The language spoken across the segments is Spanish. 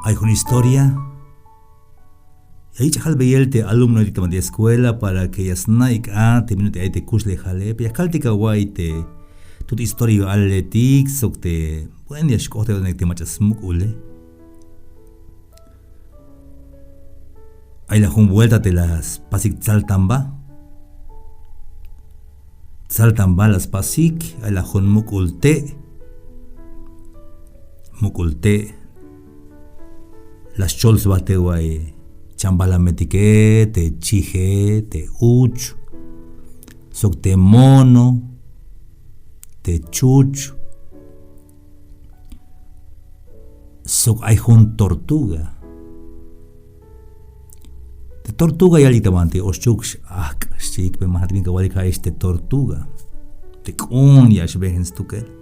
Hay una historia. Y ahí chajal veyelte alumno de escuela para que yasnaik te minute ahí te kusle jale. Pero calti kawaite. Tu historia atletik sokte. Buen día shkote donde te machas mukule. Ahí la vuelta te las pasik saltamba. Saltamba las pasik. Ahí la mukulte. Mukulte. Las chols bate guay. Chambala metique, te chije, te uch. Sok te mono. Te chuch. Sok hay un tortuga. Te tortuga ya litamante. Oshuk shik pe mahatmin kawalika este tortuga. Te kun yash behens tukel.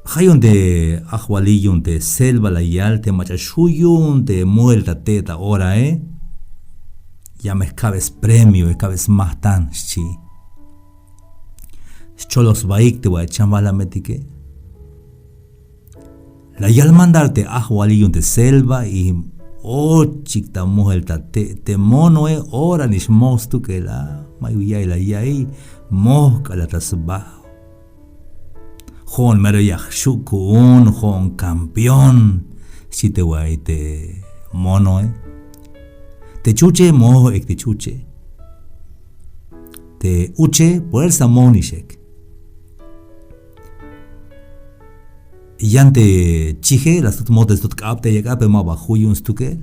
Hayun de ajualiyun de selva la yal te machashuyun de muerta teta ora ya me cabes premio y cabes más tan chi cholos baik te voy a chamba la metique la yal mandarte ajualiyun de selva y chikta muerta te mono ora nish mostu que la mayuya la yai mosca la tasbajo Jon mero yachukun, jon campeón, si te guay te mono te chuche mojo ek te chuche, te uche por sa monishek, yante chije las tut motes tut kapte llega pe ma bajuyun stukel,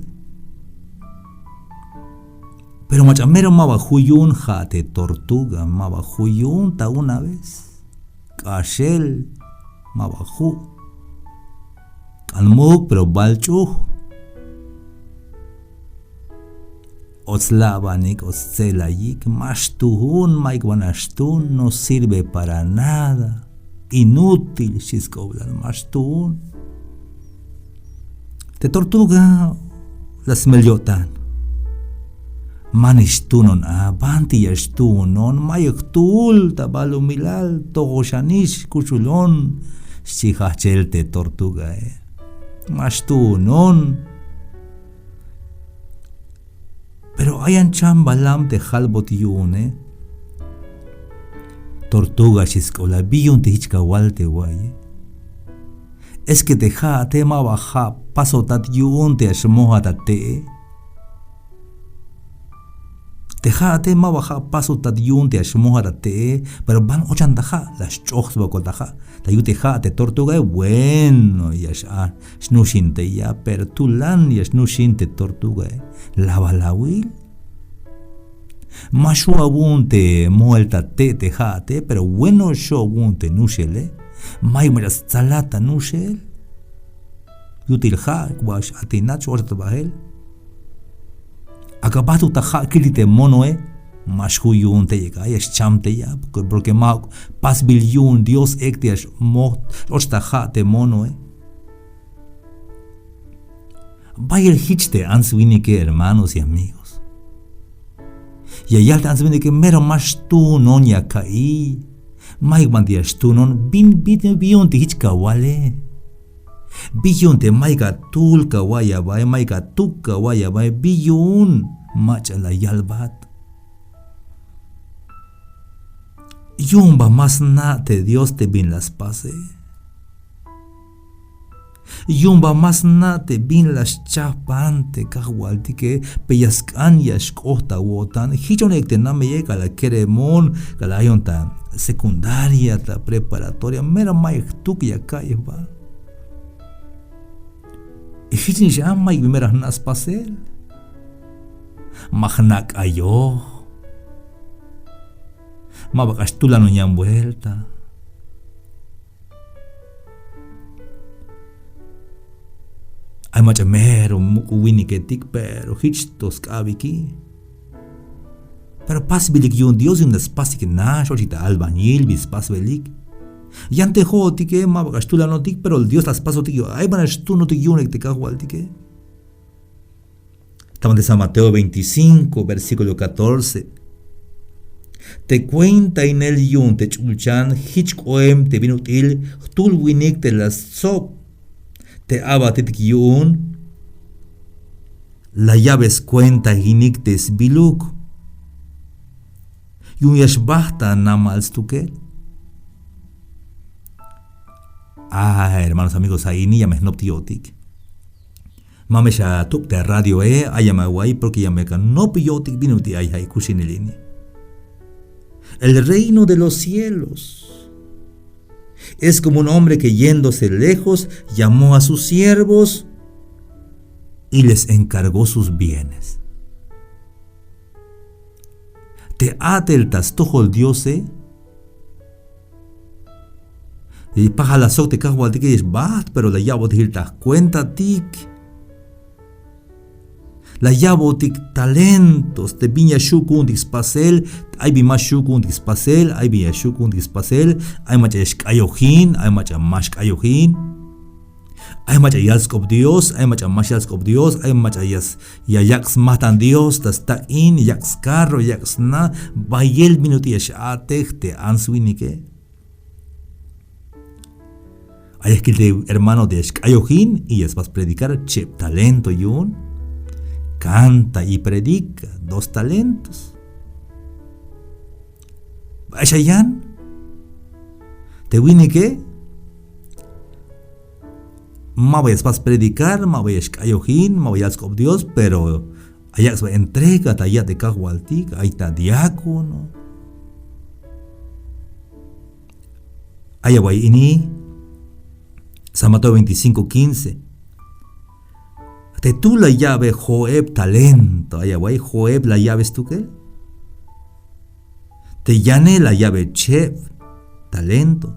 pero machamero ma bajuyun jate tortuga ma bajuyun ta una vez, cashel Mabajú Kalmuk pero balchuj Otzlabanik Otzelayik Mashtujun Maikwanashtun no sirve para nada. Inútil Shiskoblan Mashtujun. Te tortuga las meliotan. Manishtunon abanti yashtunon mayoktul tabalumilal togoshanish kuchulon shihachelte tortuga mashtunon pero hayan chambalam de halbotiune tortuga shiskola biyun te hichkawalte guay es que te tema baja pasotat yun te ashmohatate Tejate ma baja paso tadiun te ashmoharate, pero van ochantaja, las chojs bacotaja, tayuteja te tortuga bueno, yasha, snushinte ya, pero tulan ya snushinte tortuga, lavalawil. Mashu abunte muelta te tejate, pero bueno sho abunte nushele, maymeras salata nushel, yutilja, wash atinach ortabahel. Acabado taja kilite monoe, mashuyun te llega, es chamte ya, porque ma pas bilyun Dios ektias mo ostaja te monoe. Vaya el hichte answinike hermanos y amigos. Y allá te answinike mero más tú non ya caí, maig mandias tú non bin te hichka wale. Biyun te maiga tul kawaya bay maiga tuk kawaya bay biyun macha la yalbat yumba mas na te Dios te bin las pase yumba mas na te bin las chapante kahwalti que peyaskan yashkota wotan hichonek te na me llega la queremon la yonta secundaria ta preparatoria mera maig tuk ya kaiba Ifitni jama y primeras nas pasel. Magnak ayo. Mabakastula no ñan vuelta. Ay machamero mukuwini ketik pero hichtos kabiki. Pero pasbilik yun Dios yun das pasik na shorita albañil bis pasbelik. Yante ho tike ma bagastula no tik pero el Dios las paso tik ay banas tú no tik yunek te cajual tike. Estamos de San Mateo 25 versículo 14. Te cuenta en el yun te chulchan hich koem te vinutil tul winik te las sop te abatit yun, la llaves cuenta hinictes biluk. Yun yashbahta namals tukel. Hermanos amigos, ahí ni llames noptiotic. Mamesha tukte radio ayama guay porque yameka nopiotic dinuti ay kushinilini. El reino de los cielos es como un hombre que yéndose lejos llamó a sus siervos y les encargó sus bienes. Te atel tastojo diose y paja la sok te cajo que es bat, pero la llavo te das cuenta tic. La llavo tic talentos te viña shukun dispasel, hay bi más shukun dispasel, hay bi shukun dispasel, hay macha ayojin, hay macha mashk ayojin. Hay macha yalskop Dios, hay macha mashalskop Dios, hay macha yaks matan Dios, tas ta in, yaks carro, yaks na, bayel minuti yashatech te answinike. Hay escrito hermano de ayojin y es vas predicar chep talento yun. Canta y predica 2 talentos. Ayayan, te wini que ma vayas vas predicar, ma vayas ayojin, ma vayas con Dios, pero allá se entrega allá de cajualtic, ahí está diácono. Allá voy ini, San Mateo 25:15. Te tú la llave Joeb talento, allá voy Joeb la llave es tú qué? Te llane la llave Chef talento.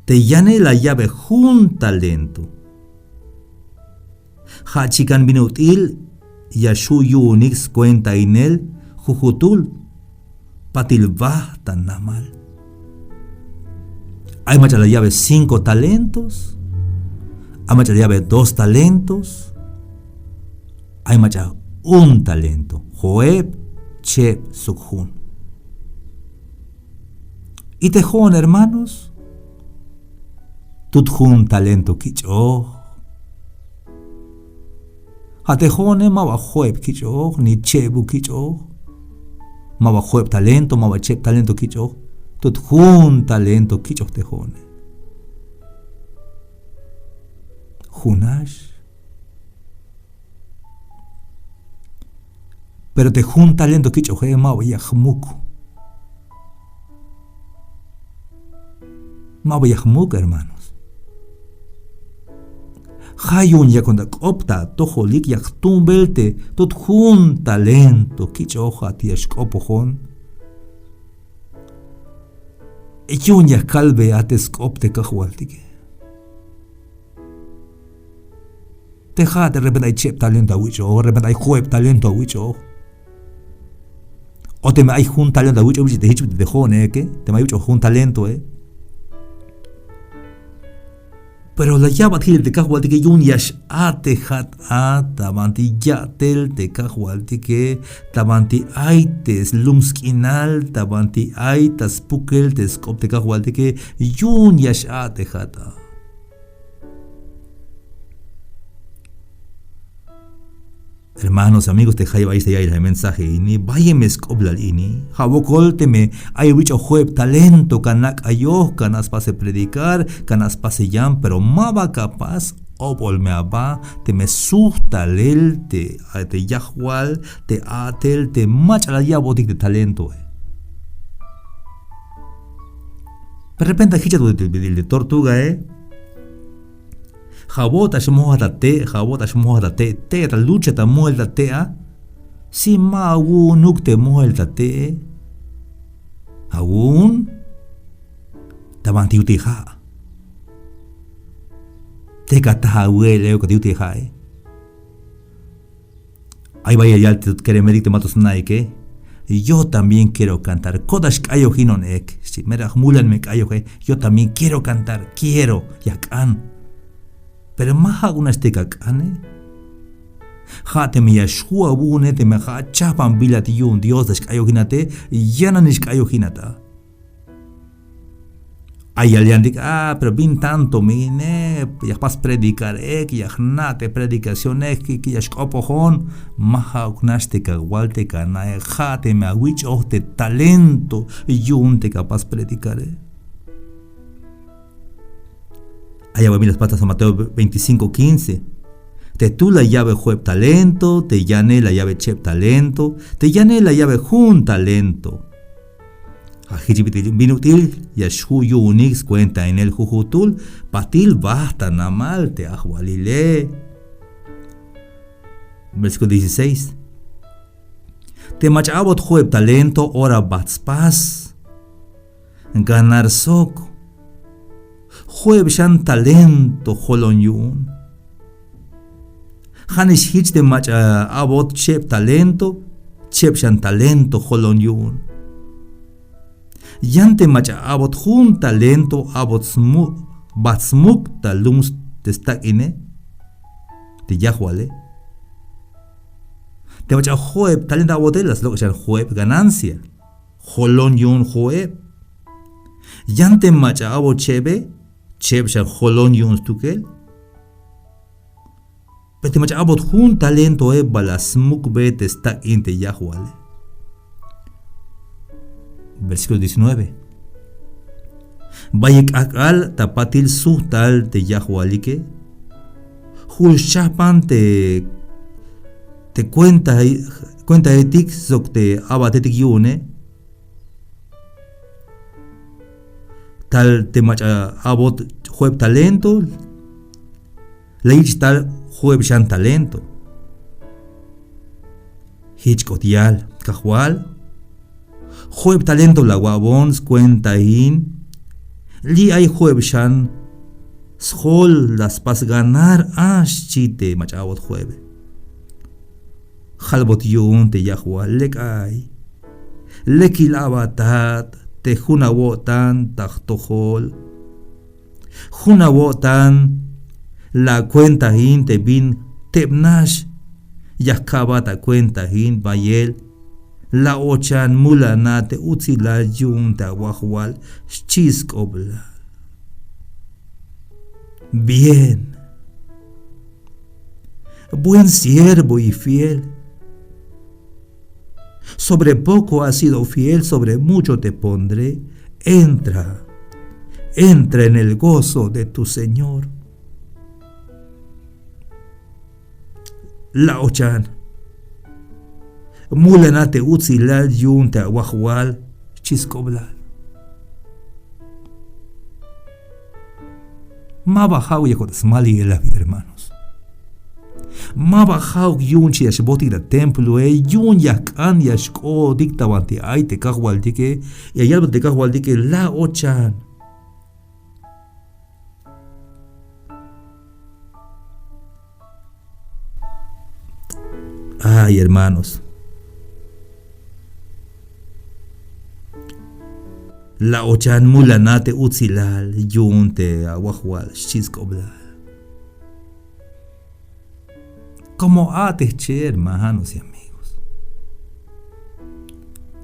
Te llane la llave jun talento. Hachikan binutil yashu yunix cuenta inel jujutul patilvah tan namal. Hay macha la llave 5 talentos. Hay macha la llave 2 talentos. Hay macha 1 talento. Joeb, Chep, Sukhun. Y tejón, hermanos. Tutjun talento kicho. Hatejone mawa Joeb kicho, ni Chebu kicho. Mawa Joeb talento, mawa Chep talento kicho. Tutjun talento kicho tejone. Junash. Pero te jun talento kicho he mawa yahmuku. Mawa yahmuku, hermanos. Hayun ya cuando opta tojolik yak tumbelte tot jun talento kicho hatiash opojon. Yun ya kalbe ates opte kahualtike. Teja de repente hay chep talento a wicho, de repente hay jueb talento a wicho. O te me hay jun talento a wicho, te hicho de jone, que te me hay wicho jun talento, Pero la llave de cajualtique yun yash ate hat tabanti yatel te cajualtique tabanti aites lumskinal tabanti aitas pukel te scop te cajualtique yun yash ate hata. Hermanos, amigos, te jaiba ya el mensaje ini, vaya me escoblal ini, jabocolteme, hay bicho jueb talento, canak ayo, canas pase predicar, canas pase yam, pero maba capaz, opol me aba, te me suhtalel, te yahual, te atel, te machala ya botic de talento. De repente, hicha de tortuga, Jabota shmohata te ta lucha ta muelta tea. Si ma nuk te muelta te. Aún tabanti utiha. Te kataha huele o que utiha. Ahí vaya ya te quiere medir te matos naike. Y yo también quiero cantar. Kodash kayo hinon ek. Si me mulan me kayo yo también quiero cantar. Quiero yakan. Pero más algunas te cacane. Jate me yashua bune te me ha chapan bilati un Dios de skayoginate y yana ni skayoginata. Hay alguien que pero bin tanto mine, ya pas predicar ya nate predicaciones que ya escopojon, maha uknaste ka walte ka na jate me awich te talento yunte capaz predicar. Allá voy las patas a Mateo 25:15. Te tú la llave jueb talento, te llane la llave chep talento, te llane la llave jun talento. Ajibitil binutil, yashu unix cuenta en el jujutul, patil basta namal te ajualile. Versículo 16. Te machabot jueb talento, ora batspas, ganar soco. Jueb shan talento, holon yun. Hanish hich de machabot chep talento, chep shan talento, holon yun. Yante macha abot jun talento abot batsmuk talums testak ine te yahuale te macha joeb talento abotelas lo que sean joeb ganancia jolon yun joeb yante macha abot chebe cheb sean jolon yun stukel pero te macha abot jun talento balasmuk be testak in te yahuale. Versículo 19. Bayek akal tapatil suhtal te yahualike. Hulshapan te cuenta etik sok te abatetik yune. Tal te macha abot jueb talento. Leich tal jueb shan talento. Hich kotial kahual. Jueb talento la guabons cuenta in. Li ay jueb shan. Schol las pas ganar chite machabot juebe. Halbot yun te yahua lek ay. Lekil abatat te junawotan tahtojol. Junawotan la cuenta in te bin tebnash. Yakabata cuenta in bayel. La ochan mulana te utzila yunta wahual chiskobla. Bien. Buen siervo y fiel. Sobre poco has sido fiel, sobre mucho te pondré. Entra en el gozo de tu Señor. La ochan. Mulanate utzilal yunta wahual chiskoblal. Ma bajau yakotas mali el vida, hermanos. Ma bajau yunchi yashboti la templo yun yakan yashko dictavante ay te kahwaldike y ayal te kahwaldike la ochan. Ay, hermanos. La ochan mulanate utzilal yunte awahual chiskoblal. Como che, hermanos y amigos.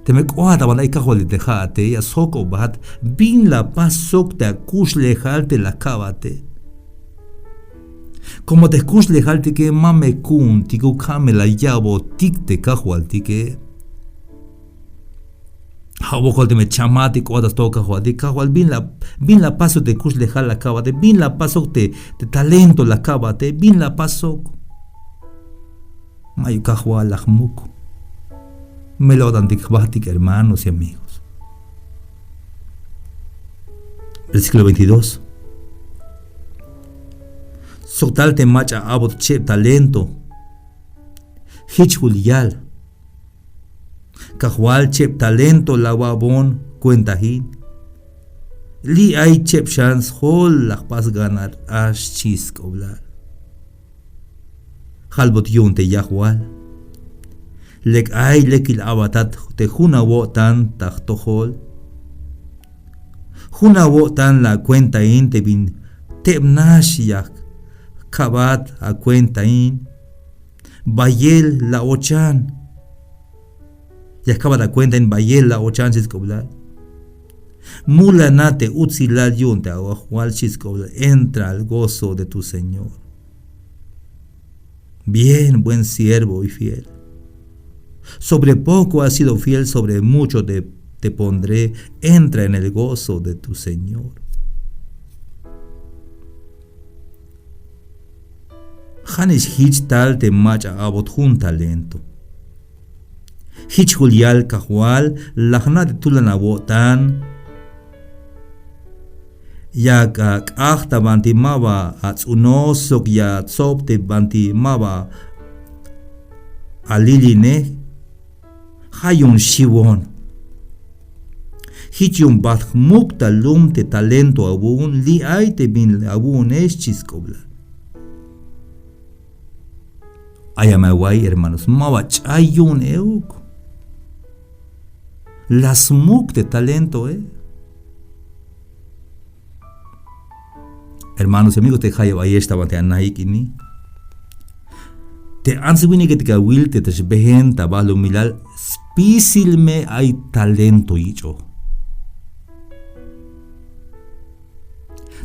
Te me coada balay kahol de jate ya soko bat bin la pasok te akush lejalte la kabate. Como te escuch lejalte que mame kun tiku kame la yabo tikte kahwal tike. Hawokol te me chamati kodas toka huadi kahwal bin la paso te kush lejal la kabate bin la paso te talento la kabate bin la paso mayu kahwal lahmuk me lo dan tikbatik, hermanos y amigos. Versículo 22. Sotal te macha abot che talento hich hulial kahwal chep talento la wabon cuenta hin. Li ay chep chance hol la pas ganar ash chis koblar. Halbot yun te yahwal. Lek ay lekil abatat te juna wotan tahtohol. Juna wotan la cuenta in te bin tebnash yak kabat a cuenta in. Bayel la ochan. Y acaba de cuenta en Bayel la ochansis koblar. Mulanate utzilal yunte aguajual chiscobla. Entra al gozo de tu Señor. Bien, buen siervo y fiel. Sobre poco has sido fiel, sobre mucho te pondré. Entra en el gozo de tu Señor. Janis hich tal te macha abot jun talento. Hich julial kahual, lajna de tulan abotan. Ya kakta banti maba atsunosok ya tsopte banti maba aliline. Hayun shiwon. Hichun bat mukta lum te talento abun li ay te bin abun es chiskobla. Ayamaway, hermanos, mawach ayun euk. Las muk de talento, Hermanos y amigos, te jaya ahí estaban te anaikini. Te ansibini que te kawil te tashbehen tabalo milal spisilme hay talento icho.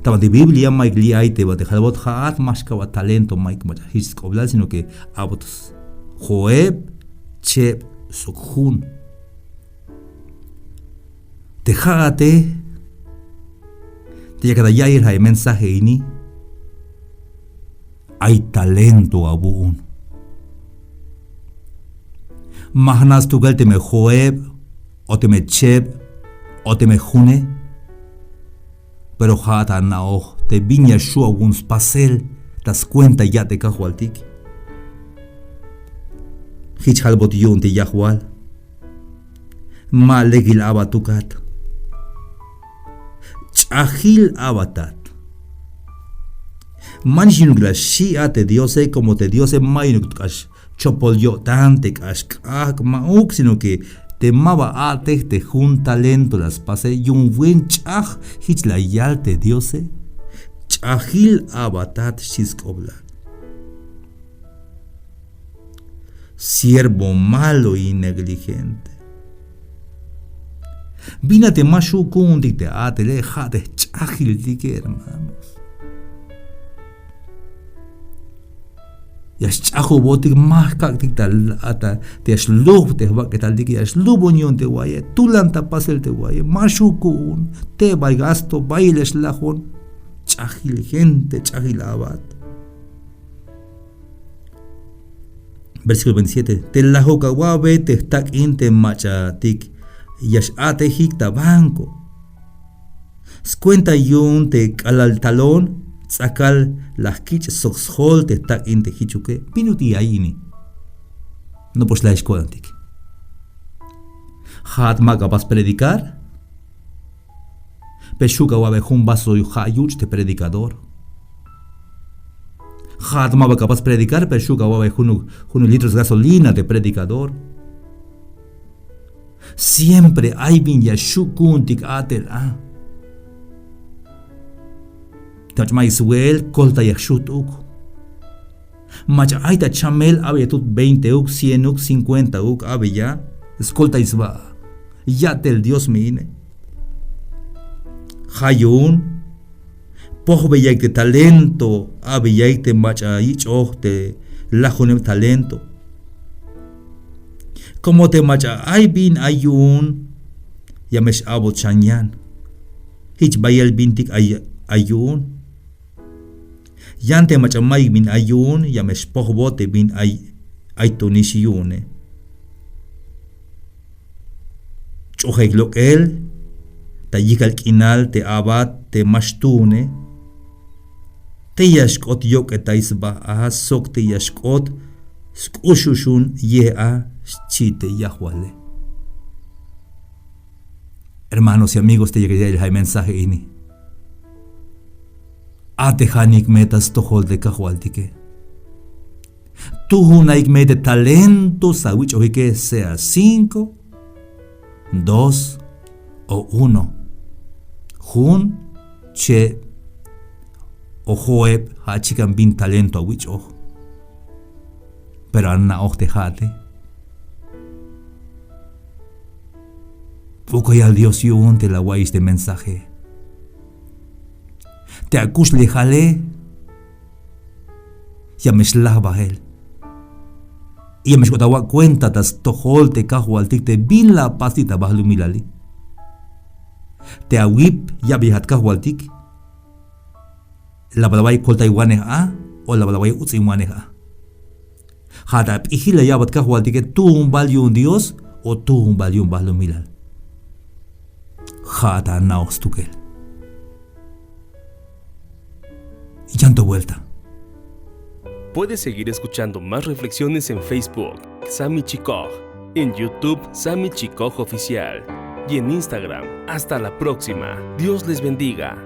Tama de Biblia Mike li ay te bate halbot haat mashkawa talento Mike macha his koblal sino que abotos Joeb chep sokhun. Te jagate te yakada yair hay mensaje ini hay talento abun. Mahnas tugal te me Joeb o te me chep o te me june. Pero jata nao te viña shua un spasel tas cuenta ya te cajualtik. Hich halbot yun te yahual. Ma legil abatukat. Chahil abatat. Manshinugla shia te diose como te diose mainukkash chopolyo tante kash kak mauk sino que te maba ate te jun talento las pase y un buen chaj hich la yalte diose chahil abatat shiskobla. Siervo malo y negligente. Vínate mashu kundik te ate le jate chahil dike hermanos. Yash chajo botik más kaktik tal ata te aslub te va que tal diki aslub unión te guaye tulanta pasel te guaye mashukun te baigasto bailes lajón chahil gente chahil abad. Versículo 27. Te lajo kawabe te stak inte machatik yash ate hikta banco. Scuenta yun te kalal talón. Sakal las kich soxhol te tak inte hichuke pinuti aini. No pues la escuela antique. Hat ma capaz predicar. Peshuka wabe un vaso y hayuch te predicador. Hat ma capaz predicar. Peshuka wabe un litros de gasolina de predicador. Siempre hay bin yashukuntik atel Tachma Isuel, colta yashut uk. Macha aita chamel abe tut 20 uk, 100 uk, 50 uk abe ya. Escolta isba. Ya tel Dios mine. Hayun. Pohbe yaite talento. Abe yaite macha ich te lajunem talento. Como te macha ay bin ayun. Yamesh abo chanyan. Hich bayel bintik ayun. Yante machamay bin ayun yamesh pohbote bin aytonishiyune. Choheglok el tayikal kinal te abad te mashtune. Te yashkot yok etaisba sok te yashkot skushushun ye chite yahwale. Hermanos y amigos, te llegaría el mensaje ini. Ate hanik metas tohol de kahualtike. Tu naik mete talento sawich oike sea 5, 2 o 1. Jun che o joeb hachikan bin talento awich oh. Pero anna oh te jate. Poco ya Dios yo te la guay este mensaje. Te acus le jale. Ya me slava él. Y me escotaba cuenta tas tojol te cajualtik te bin la pastita bahlu milali. Te awip ya bihat cajualtik. La balaway kolta iwaneha o la balaway utsi iwaneha. Hata ihila ya bat cajualtik tu un valio un Dios o tu un valio un bahlu milal. Hata naos tukel. Y llanto vuelta. Puedes seguir escuchando más reflexiones en Facebook, Sammy Chikoj, en YouTube, Sammy Chikoj Oficial, y en Instagram. Hasta la próxima. Dios les bendiga.